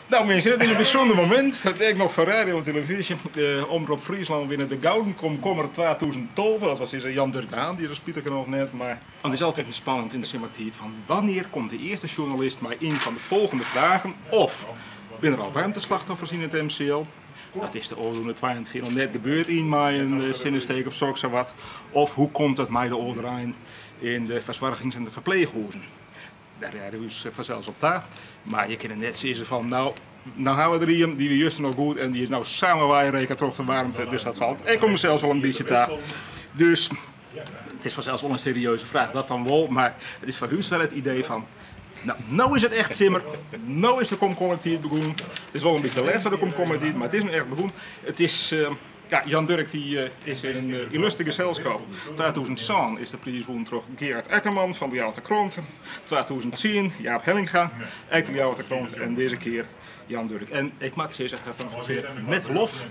Nou mensen, het is een bijzonder moment. Dat ik nog van radio en televisie. Omroep Friesland winnen de Gouden Komkommer 2012. Dat was Jan Dirk de Haan, die spielte ik nog net. Maar het is altijd spannend in de thematiek van wanneer komt de eerste journalist maar in van de volgende vragen. Of binnen er al ruimteslachtoffers in het MCL? Dat is de oorlog 22 keer nog net gebeurd in maar een zinnensteek of zo wat. Of hoe komt het mij de oorlog in de verzorgings- en de verpleeghuizen? Daar rijden we dus vanzelfs op daar. Maar je kunt net zeggen van nou hebben we er hier, die we juist nog goed en die is nou samen waaien toch de warmte. Dus dat valt. Ik kom zelfs wel een beetje daar. Dus het is vanzelfs wel een serieuze vraag, dat dan wel. Maar het is voor u wel het idee van nou is het echt simmer, nou is de komkommertijd begonnen. Het is wel een beetje laat voor de komkommertijd, maar het is een echt begonnen. Het is, Jan Dirk die, is in een illustre gezelschap. 2007 is de prijs gewonnen door Gerard Eckerman van de Jouwte Krant. 2010 Jaap Hellinga, uit de Jouwte Krant en deze keer Jan Dirk. En ik moet zeggen, met lof.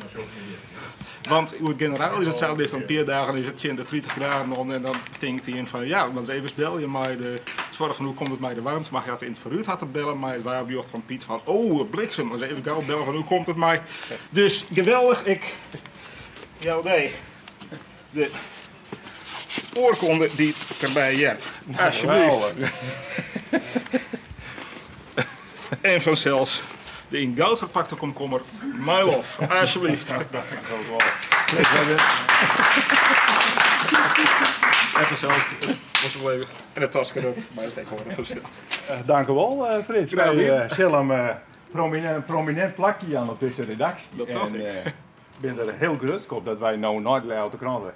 Want hoe het generaal is hetzelfde, is dan een paar dagen is het 20 graden om en dan denkt hij in van ja, dan is even bellen maar de zorg van hoe komt het mij de warmte, maar hij had in het verhuurd had te bellen, maar het waren bij van Piet van oh bliksem, dan is even gauw bellen van hoe komt het mij. Dus geweldig, de oorkonde die erbij jet, alsjeblieft. En vanzelfs de in goud verpakte komkommer, my love, alsjeblieft. Even zelfs, was wel even en het tasje dat, maar het is tegenwoordig vanzelfs. Dank u wel, Frits. Wij zullen een prominent plakje aan op deze redactie. Dat dacht ik. Ik ben er heel gerust op dat wij nou nooit uit de kranten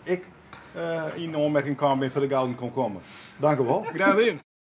in aanmerking kwamen voor de gouden komkommer. Dank u wel. Graag in.